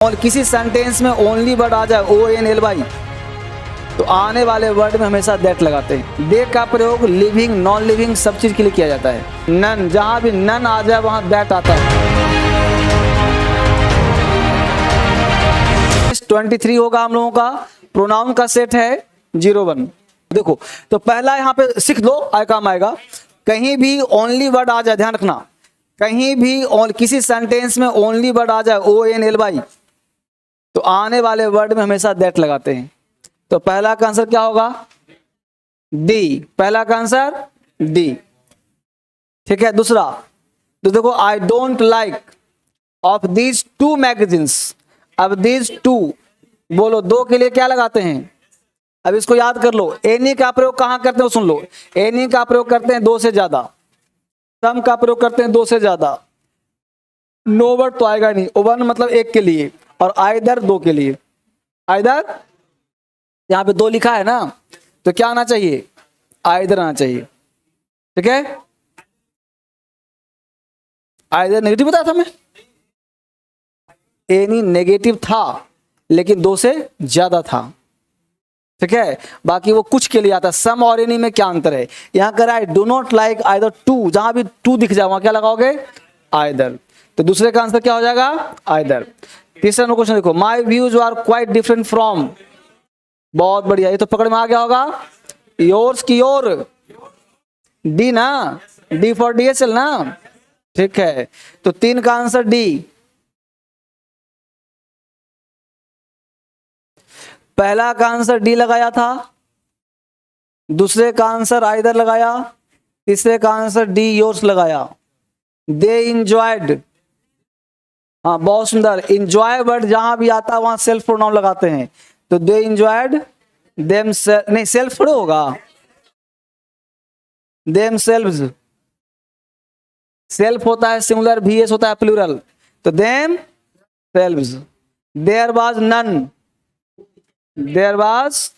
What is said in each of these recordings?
और किसी सेंटेंस में ओनली वर्ड आ जाए ONLY तो आने वाले वर्ड में हमेशा दैट लगाते हैं। दे का प्रयोग लिविंग नॉन लिविंग सब चीज के लिए किया जाता है। नन, जहां भी नन आ जाए वहां दैट आता है। 23 होगा हम लोगों का। प्रोनाउन का सेट है 01। देखो तो पहला यहाँ पे सीख दो, आय काम आएगा। कहीं भी ओनली वर्ड आ जाए, ध्यान रखना, कहीं भी और किसी सेंटेंस में ओनली वर्ड आ जाए ONLY तो आने वाले वर्ड में हमेशा दैट लगाते हैं। तो पहला का आंसर क्या होगा? डी। पहला का आंसर डी। ठीक है। दूसरा तो देखो, I don't like of these two magazines. अब दीज टू बोलो, दो के लिए क्या लगाते हैं? अब इसको याद कर लो। एनी का प्रयोग कहां करते हैं सुन लो। एनी का प्रयोग करते हैं दो से ज्यादा, सम का प्रयोग करते हैं दो से ज्यादा, नो वर्ड तो आएगा नहीं। वन मतलब एक के लिए, और आइदर दो के लिए। आइदर यहां पे दो लिखा है ना, तो क्या आना चाहिए? आइदर आना चाहिए। ठीक है। आइदर नेगेटिव बताया था मैं, एनी नेगेटिव था लेकिन दो से ज्यादा था। ठीक है। बाकी वो कुछ के लिए आता है। सम और एनी में क्या अंतर है? यहां कर I do not like either too, जहां भी टू दिख जाए वहां क्या लगाओगे? आइदर। तो दूसरे का आंसर क्या हो जाएगा? आइदर। तीसरा क्वेश्चन देखो, my views are quite different from. बहुत बढ़िया, ये तो पकड़ में आ गया होगा। योर्स की योर, डी ना, डी फॉर DHL ना। ठीक है। तो 3 का आंसर डी। पहला का आंसर डी लगाया था, दूसरे का आंसर आइदर लगाया, तीसरे का आंसर डी योर्स लगाया। दे इंजॉयड, हाँ बहुत सुंदर। इंजॉय वर्ड जहां भी आता है वहां सेल्फ प्रोनाउन लगाते हैं। तो दे इंजॉयड देम नहीं, सेल्फ थोड़ा होगा, देम सेल्व्स। सेल्फ होता है सिंगुलर, VS होता है प्लूरल। तो themselves. There was none, there was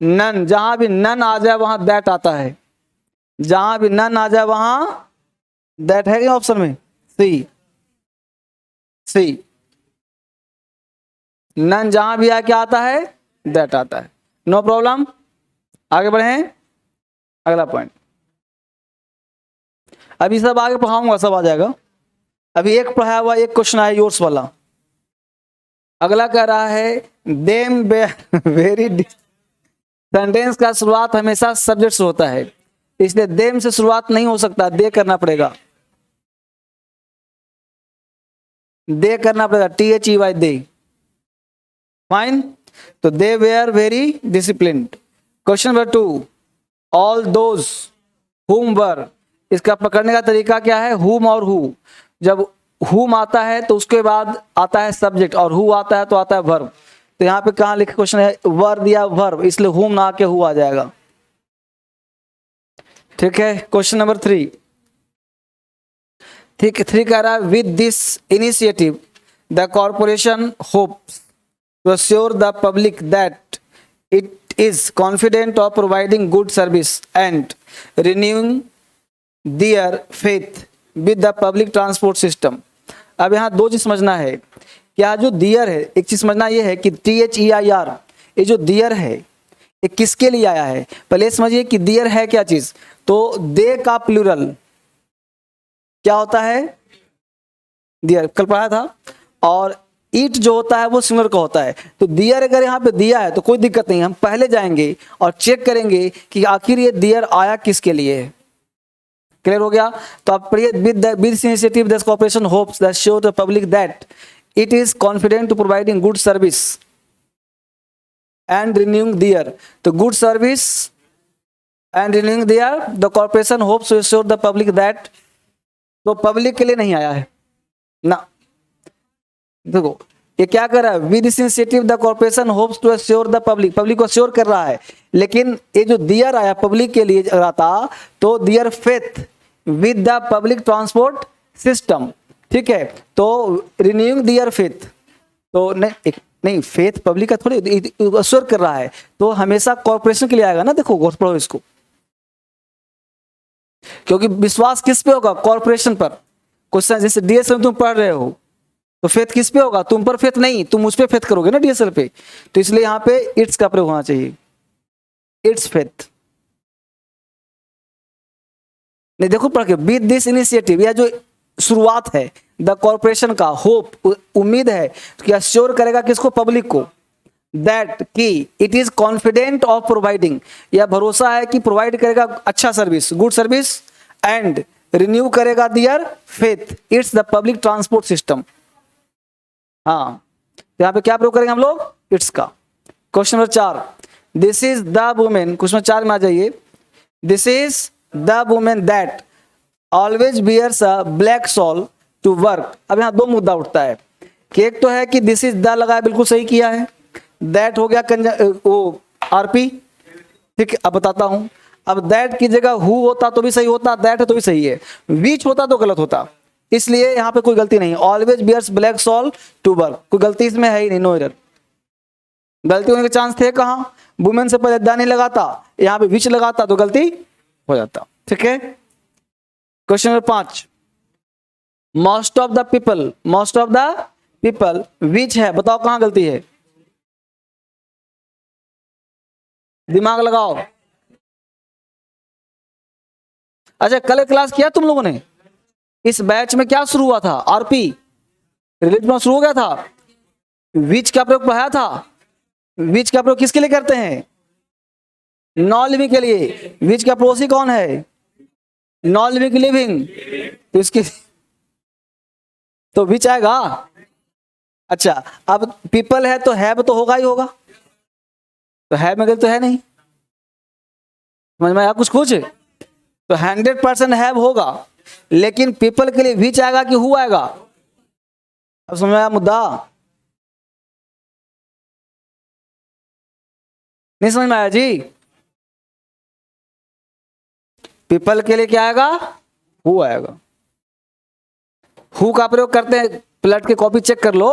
none, जहां भी नन आ जाए वहां दैट आता है। जहां भी नन आ जाए वहां दैट है क्या ऑप्शन में? सी। सी। नन जहां भी आए क्या आता है? दैट आता है। No problem. आगे बढ़े, अगला पॉइंट। अभी सब आगे पढ़ाऊंगा, सब आ जाएगा। अभी एक पढ़ाया हुआ, एक क्वेश्चन आया योर्स वाला। अगला कह रहा है देम वेरी। सेंटेंस का शुरुआत हमेशा सब्जेक्ट से होता है, इसलिए देम से शुरुआत नहीं हो सकता, दे करना पड़ेगा। दे करना पड़ेगा, THEY दे। फाइन। तो they were very disciplined. Question number 2, all those whom were. इसका पकड़ने का तरीका क्या है? हुम और हु। जब हुम आता है तो उसके बाद आता है सब्जेक्ट, और हु आता है तो आता है वर्ब। तो यहाँ पे कहाँ लिखे क्वेश्चन है? वर दिया वर्ब, इसलिए हुम ना आके हु आ जाएगा। ठीक है। क्वेश्चन नंबर 3, ठीक है। 3 कह रहा है with this initiative the corporation hopes to assure the public that it is confident of providing good service and renewing their faith with the public transport system. अब यहाँ दो चीज समझना है। क्या जो दियर है, एक चीज समझना ये है कि THEIR, ये जो दियर है ये किसके लिए आया है? पहले समझिए कि दियर है क्या चीज। तो दे का प्लूरल क्या होता है? दियर, कल पढ़ा था। और ईट जो होता है वो सिंगुलर का होता है। तो दियर अगर यहाँ पे दिया है तो कोई दिक्कत नहीं, हम पहले जाएंगे और चेक करेंगे कि आखिर ये दियर आया किसके लिए है। क्लियर हो गया? तो आप पढ़िए, with this initiative this corporation hopes that show the public that it is confident to providing good service and renewing their. तो good service and renewing their the corporation hopes to assure the public that. तो public के लिए नहीं आया है ना। देखो ये क्या कर रहा है? With this initiative the corporation hopes to assure the public, public को एश्योर कर रहा है। लेकिन ये जो दियर आया पब्लिक के लिए आता, तो their faith with the public transport system. ठीक है। तो रिन्यूइंग दियर फेथ, तो नहीं फेथ पब्लिक का थोड़ी एश्योर कर रहा है, तो हमेशा कॉर्पोरेशन के लिए आएगा ना। देखो गौर पढ़ो इसको, क्योंकि विश्वास किस पे होगा? कॉर्पोरेशन पर। क्वेश्चन जैसे DS में तुम पढ़ रहे हो, तो फेथ किस पे होगा? तुम पर फेथ नहीं, तुम उस पे फेथ करोगे ना डीएसएल पे, तो इसलिए यहां पे इट्स का प्रयोग होना चाहिए, इट्स फेथ। नहीं देखो पढ़ के, विद दिस इनिशिएटिव, यह जो शुरुआत है द कॉर्पोरेशन का, होप उम्मीद है कि अश्योर करेगा किसको? पब्लिक को, दैट कि it is confident of providing, यह भरोसा है कि प्रोवाइड करेगा अच्छा service, good service, and renew करेगा their faith it's the public transport system. हाँ, यहाँ पे क्या प्रयोग करेंगे हम लोग? इट्स का। Question number 4, this is the women, question 4 में आ जाइए, this is the women that always bears a black shawl to work. अब यहाँ दो मुद्दा उठता है कि एक तो है कि दिस इज द लगाया, बिल्कुल सही किया है, दैट हो गया वो आरपी, ठीक है। अब बताता हूं, अब दैट की जगह हु होता तो भी सही होता, दैट है तो भी सही है, विच होता तो गलत होता, इसलिए यहां पे कोई गलती नहीं। Always bears black shawl to work, कोई गलती इसमें है ही नहीं, नो एरर। गलती होने के चांस थे कहां? वुमेन से पहले द नहीं लगाता, यहां पे विच लगाता तो गलती हो जाता, ठीक है। Question number 5, most of the people, most of the people which है, बताओ कहां गलती है? दिमाग लगाओ। अच्छा, कल क्लास किया तुम लोगों ने? इस बैच में क्या शुरू हुआ था? आरपी, रिलेटिव शुरू हो गया था। विच का प्रयोग पढ़ाया था। विच का प्रयोग किसके लिए करते हैं? नॉन लिविंग के लिए। विच का पड़ोसी कौन है? नॉन लिविंग लिविंग, तो इसके तो विच आएगा। अच्छा, अब पीपल है तो हैव तो होगा ही होगा, तो हैव में गलती तो है नहीं, समझ में आया कुछ कुछ? तो 100% हैव होगा, लेकिन पीपल के लिए विच आएगा कि हु आएगा? अब समझ में आया मुद्दा? नहीं समझ में आया जी? पीपल के लिए क्या आएगा? हु आएगा। हु का प्रयोग करते हैं, प्लट के कॉपी चेक कर लो,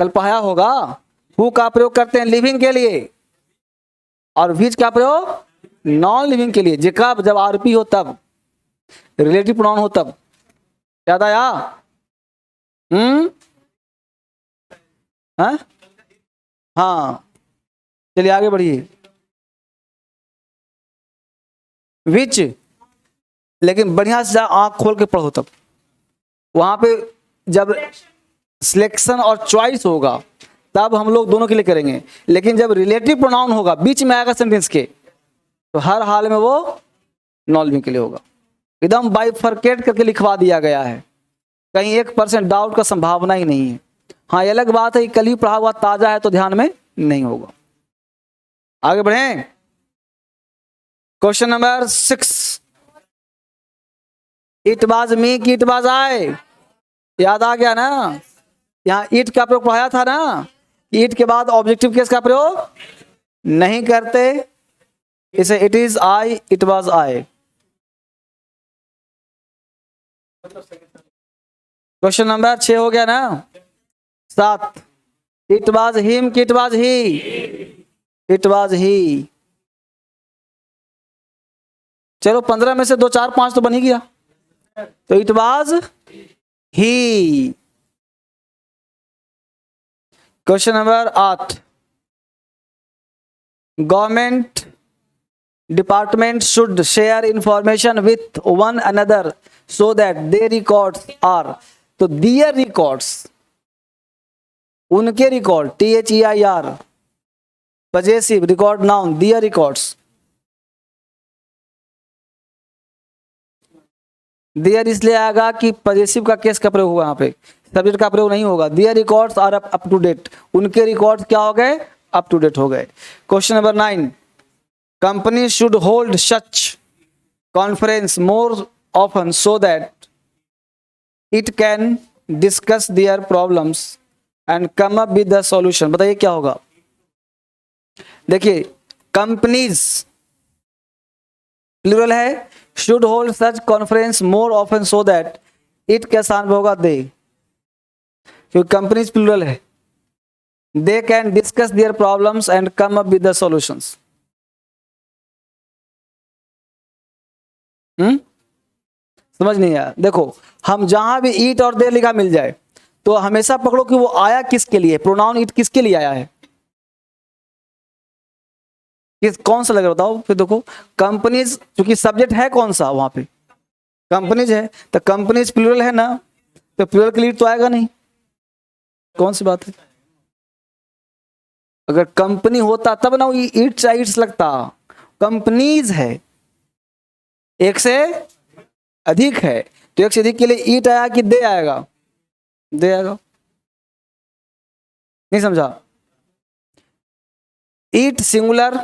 कल पढ़ाया होगा। हु का प्रयोग करते हैं लिविंग के लिए, और विच का प्रयोग नॉन लिविंग के लिए, जब आरपी हो तब, रिलेटिव प्रोनाउन हो तब। याद आया? हाँ हाँ, चलिए आगे बढ़िए। विच, लेकिन बढ़िया से आंख खोल के पढ़ो, तब वहां पे जब सिलेक्शन और चॉइस होगा तब हम लोग दोनों के लिए करेंगे, लेकिन जब रिलेटिव प्रोनाउन होगा बीच में आएगा सेंटेंस के, तो हर हाल में वो नॉन लिविंग के लिए होगा। एकदम बाइफरकेट करके लिखवा दिया गया है, कहीं 1% डाउट का संभावना ही नहीं है। हाँ, ये अलग बात है कि कल ही पढ़ा हुआ ताजा है तो ध्यान में नहीं होगा। आगे बढ़ें। Question number 6, it was me कि इट वाज आई? याद आ गया ना? यहाँ इट का प्रयोग पढ़ाया था ना, इट के बाद ऑब्जेक्टिव केस का प्रयोग नहीं करते, इसे it is I, it was I. Question number 6 हो गया ना। 7, इट वाज हिम कि it was he? It was ही। चलो 15 में से 2 4 5 तो बन ही गया, तो it was he. Question number 8, government department should share information with one another so that they records are, तो दियर रिकॉर्ड्स, उनके record, THEIR, possessive record noun, their records. Their इसलिए आएगा कि पजेसिव का केस का प्रयोग होगा, यहाँ पे सब्जेक्ट का प्रयोग नहीं होगा। Their records are up to date, उनके रिकॉर्ड क्या हो गए? अप टू डेट हो गए। Question number 9, company should hold such conference more often so that it can discuss their problems and come up with the solution. बताइए क्या होगा? देखिए, कंपनीज प्लूरल है, should hold such conference more often so that, it के साथ होगा they, क्योंकि companies plural है। They can discuss their problems and come up with the solutions. समझ नहीं आया? देखो, हम जहां भी ईट और दे लिखा मिल जाए तो हमेशा पकड़ो कि वो आया किसके लिए, प्रोनाउन इट किसके लिए आया है, कौन सा लग रहा बताओ। फिर देखो कंपनीज, क्योंकि सब्जेक्ट है कौन सा वहां पे, कंपनीज है, तो कंपनीज प्लूरल है ना, तो प्लूरल के लिए तो आएगा नहीं, कौन सी बात है। अगर कंपनी होता तब ना इट्स इट्स लगता, कंपनीज है, एक से अधिक है, तो एक से अधिक के लिए ईट आया कि दे आएगा, दे आएगा, नहीं समझा। ईट सिंगुलर,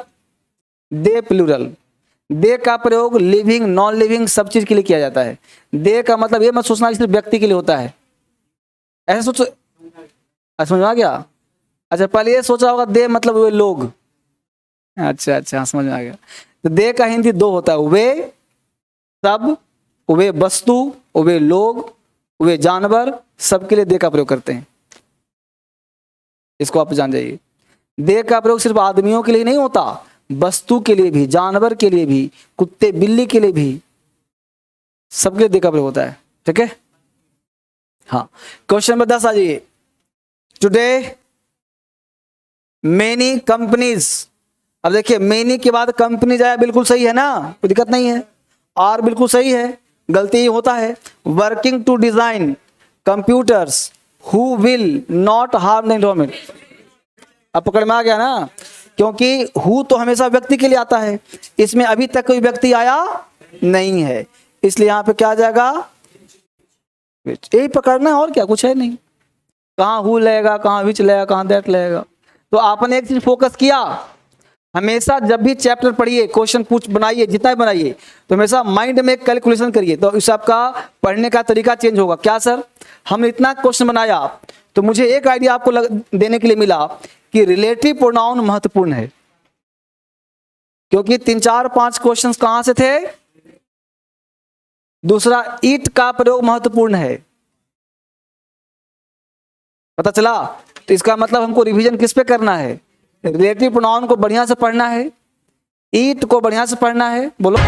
दे प्लूरल। दे का प्रयोग लिविंग नॉन लिविंग सब चीज के लिए किया जाता है। दे का मतलब ये मत सोचना कि सिर्फ व्यक्ति के लिए होता है, ऐसा सोचो, समझ में आ गया। अच्छा पहले ये सोचा होगा दे मतलब वे लोग, अच्छा अच्छा समझ में आ गया। तो दे का हिंदी दो होता है, वे सब, वे वस्तु, वे लोग, वे जानवर, सबके लिए दे का प्रयोग करते हैं, इसको आप जान जाइए। दे का प्रयोग सिर्फ आदमियों के लिए नहीं होता, वस्तु के लिए भी, जानवर के लिए भी, कुत्ते बिल्ली के लिए भी, सबके लिए दे का प्रयोग होता है, ठीक है। हाँ क्वेश्चन नंबर 10 आ जाइए। टुडे मेनी कंपनीज, अब देखिए मेनी के बाद कंपनीज आया, बिल्कुल सही है ना, कोई दिक्कत नहीं है। आर बिल्कुल सही है, गलती ही होता है। Working to design computers who will not harm the environment, अब पकड़ में आ गया ना, क्योंकि हु तो हमेशा व्यक्ति के लिए आता है, इसमें अभी तक कोई व्यक्ति आया नहीं है, इसलिए यहां पे क्या आ जाएगा, यही पकड़ना है और क्या, कुछ है नहीं। कहाँ हु लगेगा, कहाँ विच लगेगा, कहाँ दैट लगेगा। तो आपने एक चीज फोकस किया, हमेशा जब भी चैप्टर पढ़िए, क्वेश्चन पूछ बनाइए, जितना भी बनाइए, तो हमेशा माइंड में कैलकुलेशन करिए, तो इस आपका पढ़ने का तरीका चेंज होगा। क्या सर, हमने इतना क्वेश्चन बनाया, तो मुझे एक आइडिया आपको देने के लिए मिला कि रिलेटिव प्रोनाउन महत्वपूर्ण है, क्योंकि 3 4 5 क्वेश्चन कहां से थे। दूसरा, इट का प्रयोग महत्वपूर्ण है, पता चला। तो इसका मतलब हमको रिवीजन किस पे करना है, रिलेटिव प्रोनाउन को बढ़िया से पढ़ना है, ईट को बढ़िया से पढ़ना है, बोलो।